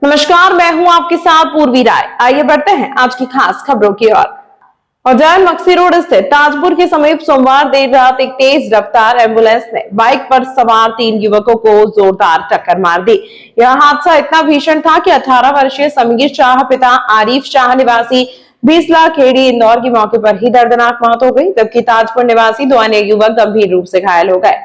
नमस्कार, मैं हूं आपके साथ पूर्वी राय। आइए बढ़ते हैं आज की खास खबरों की ओर। उज्जैन मक्सी रोड स्थित ताजपुर के समीप सोमवार देर रात एक तेज रफ्तार एम्बुलेंस ने बाइक पर सवार 3 युवकों को जोरदार टक्कर मार दी। यह हादसा इतना भीषण था कि 18 वर्षीय समीर शाह पिता आरिफ शाह निवासी 20 लाख खेड़ी इंदौर की मौके पर ही दर्दनाक मौत हो गई, जबकि ताजपुर निवासी 2 अन्य युवक गंभीर रूप से घायल हो गए।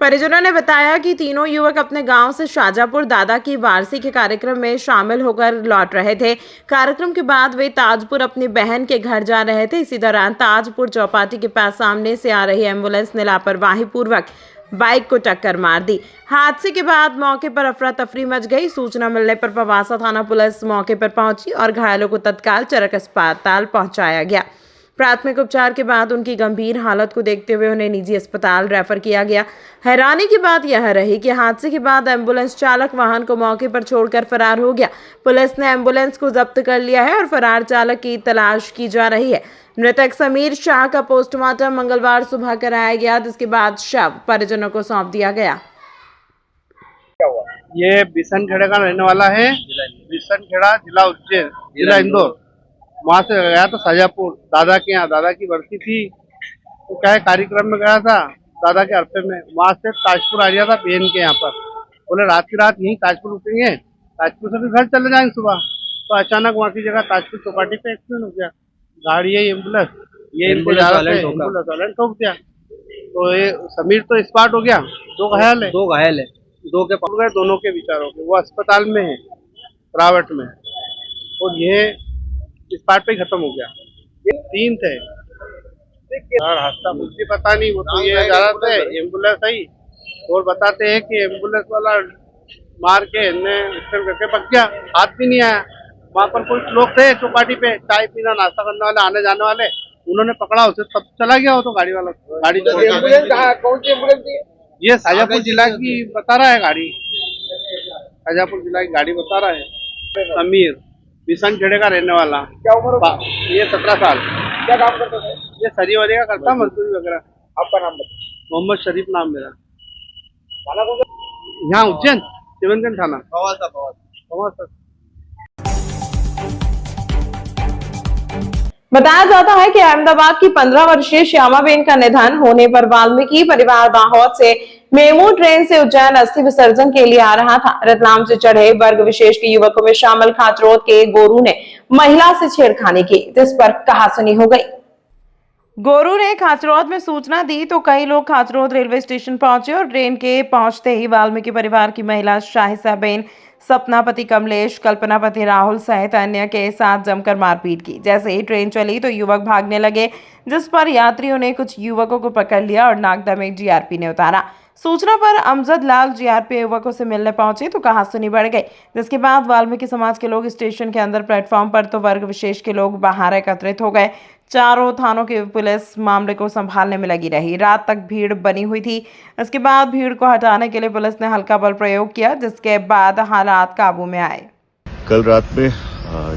परिजनों ने बताया कि तीनों युवक अपने गांव से शाजापुर दादा की वारसी के कार्यक्रम में शामिल होकर लौट रहे थे। कार्यक्रम के बाद वे ताजपुर अपनी बहन के घर जा रहे थे। इसी दौरान ताजपुर चौपाटी के पास सामने से आ रही एम्बुलेंस ने लापरवाही पूर्वक बाइक को टक्कर मार दी। हादसे के बाद मौके पर अफरा तफरी मच गई। सूचना मिलने पर पवासा थाना पुलिस मौके पर पहुंची और घायलों को तत्काल चरक अस्पताल पहुंचाया गया। प्राथमिक उपचार के बाद उनकी गंभीर हालत को देखते हुए उन्हें निजी अस्पताल रेफर किया गया। हैरानी की बात यह रही कि हादसे के बाद एम्बुलेंस चालक वाहन को मौके पर छोड़कर फरार हो गया। पुलिस ने एम्बुलेंस को जब्त कर लिया है और फरार चालक की तलाश की जा रही है। मृतक समीर शाह का पोस्टमार्टम मंगलवार सुबह कराया गया, जिसके बाद शव परिजनों को सौंप दिया गया। ये बिसनखेड़ा का रहने वाला है। बिसनखेड़ा जिला उज्जैन, जिला इंदौर। वहाँ से गया था शाजापुर दादा के यहाँ, दादा की बरसी थी तो क्या है कार्यक्रम में गया था दादा के हरफे में। वहाँ से ताजपुर आ गया था बहन के यहाँ पर। बोले रात की रात यहीं ताजपुर रुकेंगे, ताजपुर से भी घर चले जाएंगे सुबह। तो अचानक वहाँ की जगह ताजपुर चौपाटी पे एक्सीडेंट हो गया। गाड़ी है एम्बुलेंस, ये एम्बुलेंस वाले ठोक दिया। तो ये समीर तो स्पॉट हो गया, 2 घायल है। 2 के पकड़ गए, दोनों के विचार हो गए। वो अस्पताल में है, प्राइवेट में, और ये इस पार्ट पे खत्म हो गया। ये 3 थे और हादसा मुझे पता नहीं। वो तो ये जा रहा था एम्बुलेंस आई और बताते हैं कि एम्बुलेंस वाला मार के करके पक गया, हाथ भी नहीं आया। वहाँ पर कुछ लोग थे चौपाटी पे चाय पीना नाश्ता करने वाले, आने जाने वाले, उन्होंने पकड़ा उसे, तब चला गया वो तो गाड़ी वाला। गाड़ी कौन सी एम्बुलेंस थी? ये शाजापुर जिला की बता रहा है गाड़ी, शाजापुर जिला की गाड़ी बता रहा है। समीर बिसनखेड़े का रहने वाला। क्या उम्र? ये 17 साल। क्या काम करता है? ये सरी वरी का करता, मजदूरी वगैरह। आपका नाम बताइए। मोहम्मद शरीफ नाम मेरा। थाना कौन सा? यहाँ उज्जैन शिवनगंज थाना। बताया जाता है कि अहमदाबाद की 15 वर्षीय श्यामाबेन का निधन होने पर वाल्मीकि परिवार दाहोद से मेमू ट्रेन से उज्जैन अस्थि विसर्जन के लिए आ रहा था। रतलाम से चढ़े वर्ग विशेष के युवकों में शामिल खाचरोद के गोरू ने महिला से छेड़खानी की, जिस पर कहासुनी हो गई। गोरू ने खाचरोद में सूचना दी तो कई लोग खाचरोद रेलवे स्टेशन पहुंचे और ट्रेन के पहुंचते ही वाल्मीकि परिवार की महिला शाहिसाबेन, सपनापति कमलेश, कल्पनापति राहुल सहित अन्य के साथ जमकर मारपीट की। जैसे ही ट्रेन चली तो युवक भागने लगे, जिस पर यात्रियों ने कुछ युवकों को पकड़ लिया और नागदा में जीआरपी ने उतारा। सूचना पर अमजद लाल जीआरपी युवकों से मिलने पहुंचे तो कहासुनी बढ़ गई, जिसके बाद वाल्मीकि समाज के लोग स्टेशन के अंदर, प्लेटफॉर्म पर तो वर्ग विशेष के लोग बाहर एकत्रित हो गए। चारों थानों की पुलिस मामले को संभालने में लगी रही। रात तक भीड़ बनी हुई थी। इसके बाद भीड़ को हटाने के लिए पुलिस ने हल्का बल प्रयोग किया, जिसके बाद हालात काबू में आए। कल रात में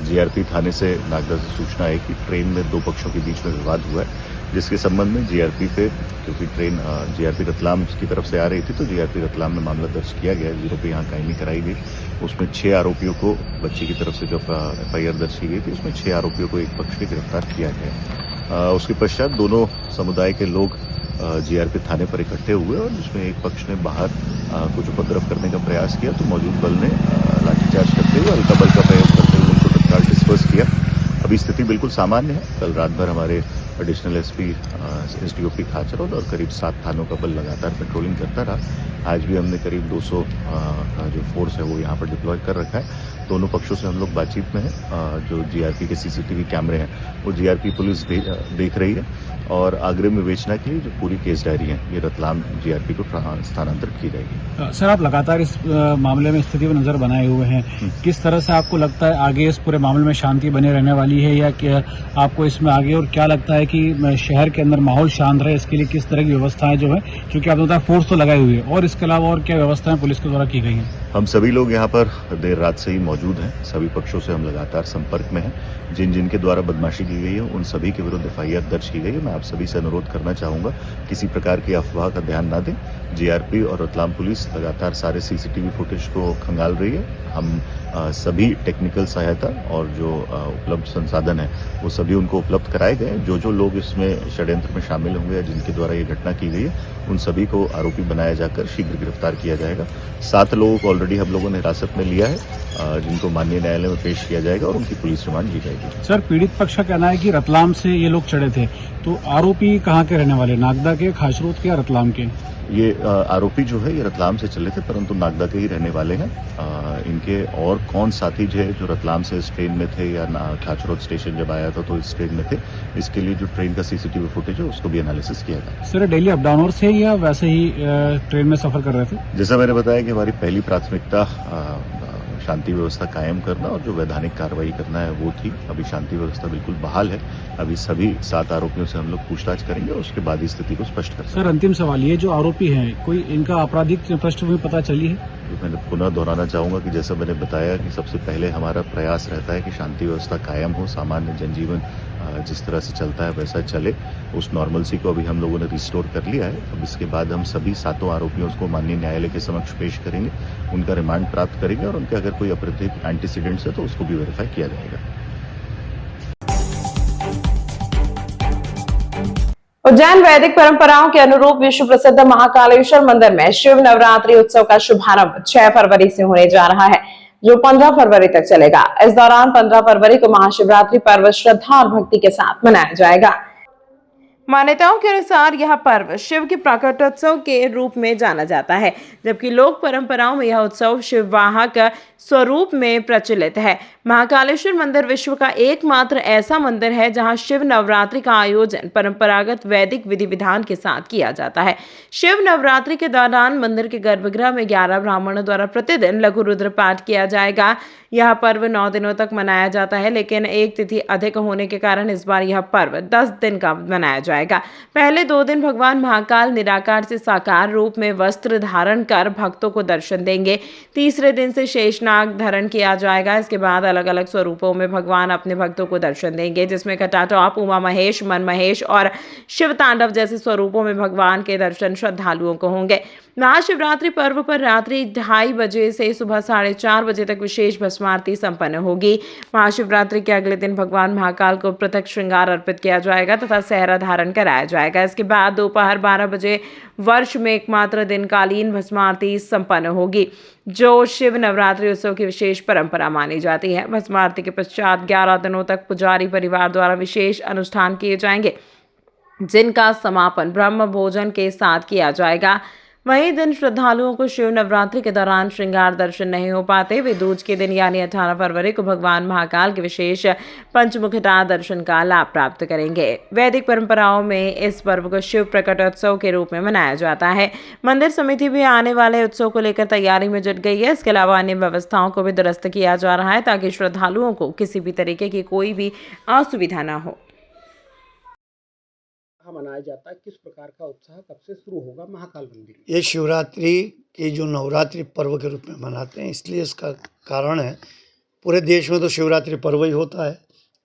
जीआरपी थाने से नागदा से सूचना आई कि ट्रेन में 2 पक्षों के बीच में विवाद हुआ है, जिसके संबंध में जीआरपी पे, क्योंकि ट्रेन जीआरपी रतलाम की तरफ से आ रही थी तो जीआरपी रतलाम में मामला दर्ज किया गया। 0 पे यहाँ कायमी कराई गई। उसमें 6 आरोपियों को, बच्ची की तरफ से जो एफआईआर दर्ज की गई थी उसमें 6 आरोपियों को एक पक्ष के गिरफ्तार किया गया। उसके पश्चात दोनों समुदाय के लोग जीआरपी थाने पर इकट्ठे हुए और जिसमें एक पक्ष ने बाहर कुछ उपद्रव करने का प्रयास किया तो मौजूद बल ने लाठीचार्ज करते हुए, हल्का बल का प्रयोग करते हुए उनको तत्काल डिस्पर्स किया। अभी स्थिति बिल्कुल सामान्य है। कल रात भर हमारे एडिशनल एसपी एसडीओपी खाचरोद और करीब 7 थानों का बल लगातार पेट्रोलिंग करता रहा। आज भी हमने करीब 200 का जो फोर्स है वो यहाँ पर डिप्लॉय कर रखा है। दोनों पक्षों से हम लोग बातचीत में हैं। जो जीआरपी के सीसीटीवी कैमरे हैं वो जीआरपी पुलिस देख रही है और आगरे में बेचना के लिए जो पूरी केस डायरी है ये रतलाम जीआरपी को स्थानांतरित की जाएगी। सर, आप लगातार इस मामले में स्थिति पर नजर बनाए हुए हैं, किस तरह से आपको लगता है आगे इस पूरे मामले में शांति बनी रहने वाली है या क्या आपको इसमें आगे, और क्या लगता है कि शहर के अंदर माहौल शांत रहे इसके लिए किस तरह की व्यवस्थाएं जो है, क्योंकि आप बताया फोर्स तो लगाई हुई है, और इसके अलावा और क्या व्यवस्थाएं पुलिस के द्वारा की गई हैं? हम सभी लोग यहाँ पर देर रात से ही मौजूद हैं। सभी पक्षों से हम लगातार संपर्क में हैं। जिनके द्वारा बदमाशी की गई है उन सभी के विरुद्ध एफआईआर दर्ज की गई है। मैं आप सभी से अनुरोध करना चाहूंगा, किसी प्रकार की अफवाह का ध्यान ना दें। जीआरपी और रतलाम पुलिस लगातार सारे सीसीटीवी फुटेज को खंगाल रही है। हम सभी टेक्निकल सहायता और जो उपलब्ध संसाधन है वो सभी उनको उपलब्ध कराए गए। जो लोग इसमें षड्यंत्र में शामिल होंगे या जिनके द्वारा ये घटना की गई है उन सभी को आरोपी बनाया जाकर शीघ्र गिरफ्तार किया जाएगा। 7 लोगों को ऑलरेडी हम लोगों ने हिरासत में लिया है, जिनको माननीय न्यायालय में पेश किया जाएगा और उनकी पुलिस रिमांड ली जाएगी। सर, पीड़ित पक्ष का कहना है कि रतलाम से ये लोग चढ़े थे, तो आरोपी कहाँ के रहने वाले, नागदा के, खासरोद के या रतलाम के? ये आरोपी जो है ये रतलाम से चले थे, परंतु नागदा के ही रहने वाले हैं। इनके और कौन साथी जो रतलाम से इस ट्रेन में थे या खाचरोद स्टेशन जब आया था तो इस ट्रेन में थे, इसके लिए जो ट्रेन का सीसीटीवी फुटेज है उसको भी एनालिसिस किया गया। सर, डेली अप डाउनर्स थे या वैसे ही ट्रेन में सफर कर रहे थे? जैसा मैंने बताया कि हमारी पहली प्राथमिकता शांति व्यवस्था कायम करना और जो वैधानिक कार्रवाई करना है वो थी। अभी शांति व्यवस्था बिल्कुल बहाल है। अभी सभी 7 आरोपियों से हम लोग पूछताछ करेंगे और उसके बाद स्थिति को स्पष्ट कर। सर, अंतिम सवाल, ये जो आरोपी हैं, कोई इनका आपराधिक पृष्ठभूमि पता चली है? मैंने पुनः दोहराना चाहूंगा कि जैसा मैंने बताया कि सबसे पहले हमारा प्रयास रहता है कि शांति व्यवस्था कायम हो, सामान्य जनजीवन जिस तरह से चलता है वैसा चले। उस नॉर्मलसी को अभी हम लोगों ने रिस्टोर कर लिया है। अब इसके बाद हम सभी 7 आरोपियों को माननीय न्यायालय के समक्ष पेश करेंगे, उनका रिमांड प्राप्त करेंगे और उनके अगर कोई अपराधिक एंटीसीडेंट्स है तो उसको भी वेरीफाई किया जाएगा। उज्जैन वैदिक परंपराओं के अनुरूप विश्व प्रसिद्ध महाकालेश्वर मंदिर में शिव नवरात्रि उत्सव का शुभारंभ 6 फरवरी से होने जा रहा है, जो 15 फरवरी तक चलेगा। इस दौरान 15 फरवरी को महाशिवरात्रि पर्व श्रद्धा और भक्ति के साथ मनाया जाएगा। मान्यताओं के अनुसार यह पर्व शिव के प्रकटोत्सव के रूप में जाना जाता है, जबकि लोक परंपराओं में यह उत्सव शिववाहक स्वरूप में प्रचलित है। महाकालेश्वर मंदिर विश्व का एकमात्र ऐसा मंदिर है जहां शिव नवरात्रि का आयोजन परंपरागत वैदिक विधि विधान के साथ किया जाता है। शिव नवरात्रि के दौरान मंदिर के गर्भगृह में 11 ब्राह्मणों द्वारा प्रतिदिन लघु रुद्र पाठ किया जाएगा। यह पर्व 9 दिनों तक मनाया जाता है, लेकिन एक तिथि अधिक होने के कारण इस बार यह पर्व 10 दिन का मनाया जाएगा। पहले 2 दिन भगवान महाकाल निराकार से साकार रूप में वस्त्र धारण कर भक्तों को दर्शन देंगे। तीसरे दिन से शेषनाग धारण किया जाएगा। इसके बाद अलग अलग स्वरूपों में भगवान अपने भक्तों को दर्शन देंगे, जिसमें घटाटॉप, उमा महेश, मन महेश और शिव तांडव जैसे स्वरूपों में भगवान के दर्शन श्रद्धालुओं को होंगे। महाशिवरात्रि पर्व पर रात्रि 2:30 बजे से सुबह 4:30 बजे तक विशेष भस्म आरती संपन्न होगी। महाशिवरात्रि के अगले दिन भगवान महाकाल को पृथक श्रृंगार अर्पित किया जाएगा तथा सेहरा धारण कराया जाएगा। इसके बाद दोपहर 12 बजे वर्ष में एकमात्र दिनकालीन भस्म आरती संपन्न होगी, जो शिव नवरात्रि उत्सव की विशेष परंपरा मानी जाती है। भस्म आरती के पश्चात 11 दिनों तक पुजारी परिवार द्वारा विशेष अनुष्ठान किए जाएंगे, जिनका समापन ब्रह्म भोजन के साथ किया जाएगा। वहीं दिन श्रद्धालुओं को शिव नवरात्रि के दौरान श्रृंगार दर्शन नहीं हो पाते, वे दूज के दिन यानी 18 फरवरी को भगवान महाकाल के विशेष पंचमुखता दर्शन का लाभ प्राप्त करेंगे। वैदिक परंपराओं में इस पर्व को शिव प्रकटोत्सव के रूप में मनाया जाता है। मंदिर समिति भी आने वाले उत्सव को लेकर तैयारी में जुट गई है। इसके अलावा अन्य व्यवस्थाओं को भी दुरुस्त किया जा रहा है ताकि श्रद्धालुओं को किसी भी तरीके की कोई भी असुविधा न हो। मनाया जाता है, किस प्रकार का उत्साह कब से शुरू होगा महाकाल मंदिर? ये शिवरात्रि की जो नवरात्रि पर्व के रूप में मनाते हैं, इसलिए इसका कारण है, पूरे देश में तो शिवरात्रि पर्व ही होता है,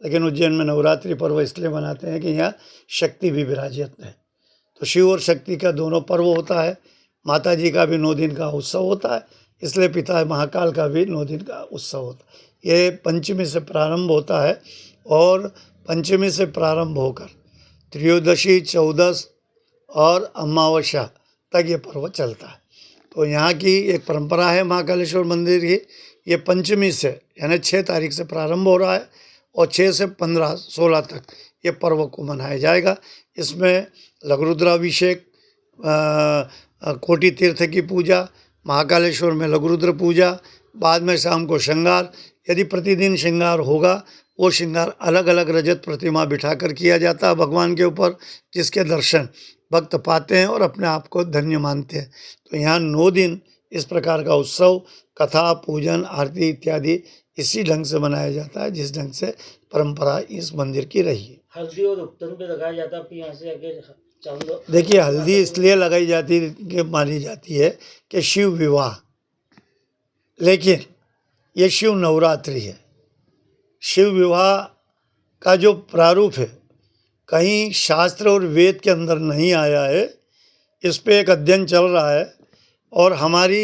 लेकिन उज्जैन में नवरात्रि पर्व इसलिए मनाते हैं कि यहाँ शक्ति भी विराजित है। तो शिव और शक्ति का दोनों पर्व होता है। माता जी का भी 9 दिन का उत्सव होता है, इसलिए पिता महाकाल का भी 9 दिन का उत्सव होता है। ये पंचमी से प्रारंभ होता है और पंचमी से प्रारंभ होकर त्रयोदशी, 14 और अमावस्या तक ये पर्व चलता है। तो यहाँ की एक परंपरा है महाकालेश्वर मंदिर की। ये पंचमी से यानी 6 तारीख से प्रारंभ हो रहा है और 6 से 15, 16 तक ये पर्व को मनाया जाएगा। इसमें लघुरुद्राभिषेक, कोटि तीर्थ की पूजा, महाकालेश्वर में लघुरुद्र पूजा, बाद में शाम को श्रृंगार। यदि प्रतिदिन श्रृंगार होगा, वो श्रृंगार अलग अलग रजत प्रतिमा बिठाकर किया जाता है भगवान के ऊपर, जिसके दर्शन भक्त पाते हैं और अपने आप को धन्य मानते हैं। तो यहाँ 9 दिन इस प्रकार का उत्सव, कथा, पूजन, आरती इत्यादि इसी ढंग से मनाया जाता है जिस ढंग से परंपरा इस मंदिर की रही है। हल्दी और उपटन पे लगाया जाता है, यहाँ से आगे देखिए, हल्दी इसलिए लगाई जाती है कि मानी जाती है कि शिव विवाह लेकिन ये शिव नवरात्रि है। शिव विवाह का जो प्रारूप है कहीं शास्त्र और वेद के अंदर नहीं आया है। इस पे एक अध्ययन चल रहा है और हमारी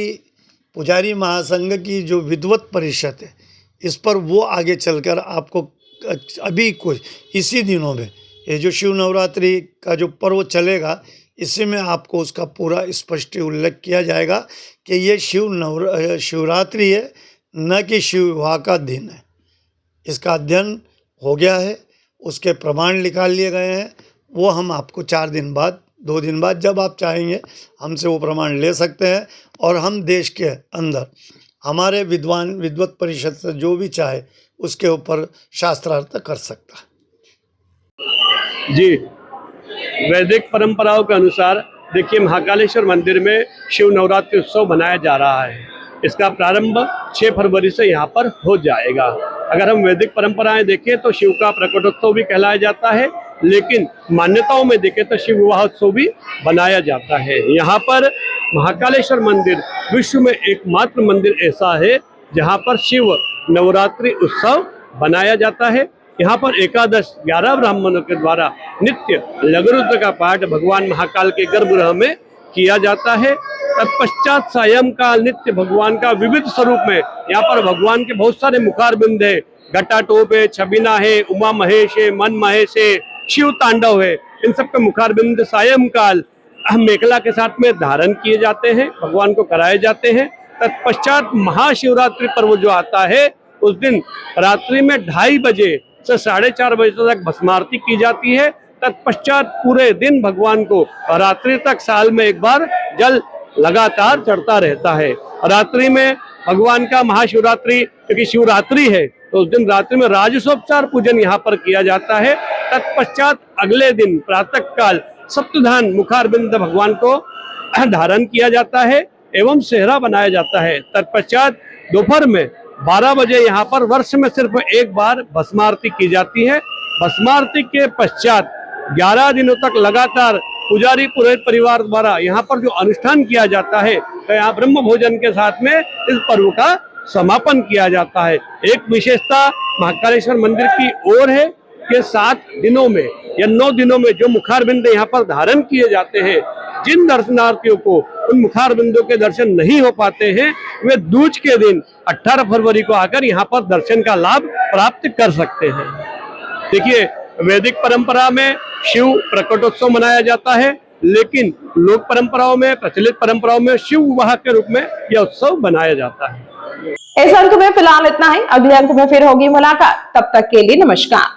पुजारी महासंघ की जो विद्वत परिषद है इस पर वो आगे चलकर आपको अभी कुछ इसी दिनों में ये जो शिव नवरात्रि का जो पर्व चलेगा इसी में आपको उसका पूरा स्पष्ट उल्लेख किया जाएगा कि ये शिवरात्रि है, न कि शिव विवाह का दिन है। इसका अध्ययन हो गया है, उसके प्रमाण निकाल लिए गए हैं। वो हम आपको 4 दिन बाद 2 दिन बाद जब आप चाहेंगे हमसे वो प्रमाण ले सकते हैं और हम देश के अंदर हमारे विद्वत परिषद से जो भी चाहे उसके ऊपर शास्त्रार्थ कर सकता है। जी, वैदिक परंपराओं के अनुसार देखिए महाकालेश्वर मंदिर में शिव नवरात्रि उत्सव मनाया जा रहा है। इसका प्रारंभ 6 फरवरी से यहाँ पर हो जाएगा। अगर हम वैदिक परंपराएं देखें तो शिव का प्रकटोत्सव भी कहलाया जाता है, लेकिन मान्यताओं में देखें तो शिव विवाहोत्सव भी बनाया जाता है। यहाँ पर महाकालेश्वर मंदिर विश्व में एकमात्र मंदिर ऐसा है जहाँ पर शिव नवरात्रि उत्सव बनाया जाता है। यहाँ पर एकादश 11 ब्राह्मणों के द्वारा नित्य लघुरुद्र का पाठ भगवान महाकाल के गर्भगृह में किया जाता है। तत्पश्चात सायंकाल नित्य भगवान का विविध स्वरूप में यहाँ पर भगवान के बहुत सारे मुखारबिंद है, घटाटोप है, छबिना है, उमा महेश है, मन महेश है, शिव तांडव है। इन सब के मुखारबिंद सायंकाल मेखला के साथ में धारण किए जाते हैं, भगवान को कराए जाते हैं। तत्पश्चात महाशिवरात्रि पर्व जो आता है उस दिन रात्रि में 2:30 बजे से 4:30 बजे तक भस्मारती की जाती है। तत्पश्चात पूरे दिन भगवान को रात्रि तक साल में एक बार जल लगातार चढ़ता रहता है। रात्रि में भगवान का महाशिवरात्रि क्योंकि शिवरात्रि है तो उस दिन रात्रि में राजसोपचार पूजन यहाँ पर किया जाता है। तत्पश्चात अगले दिन प्रातः काल सप्तधान मुखारबिंद भगवान को धारण किया जाता है एवं सेहरा बनाया जाता है। तत्पश्चात दोपहर में 12 बजे यहाँ पर वर्ष में सिर्फ एक बार भस्मारती की जाती है। भस्मारती के पश्चात 11 दिनों तक लगातार पुजारी पुरोहित परिवार द्वारा यहाँ पर जो अनुष्ठान किया जाता है तो यहाँ ब्रह्म भोजन के साथ में इस पर्व का समापन किया जाता है। एक विशेषता महाकालेश्वर मंदिर की ओर है कि 7 दिनों में या 9 दिनों में जो मुखारबिंद यहाँ पर धारण किए जाते हैं, जिन दर्शनार्थियों को उन मुखारबिंदों के दर्शन नहीं हो पाते हैं वे दूज के दिन 18 फरवरी को आकर यहाँ पर दर्शन का लाभ प्राप्त कर सकते हैं। देखिए वैदिक परंपरा में शिव प्रकटोत्सव मनाया जाता है, लेकिन लोक परंपराओं में प्रचलित परंपराओं में शिव विवाह के रूप में यह उत्सव मनाया जाता है। इस अंक में फिलहाल इतना ही। अगले अंक में फिर होगी मुलाकात। तब तक के लिए नमस्कार।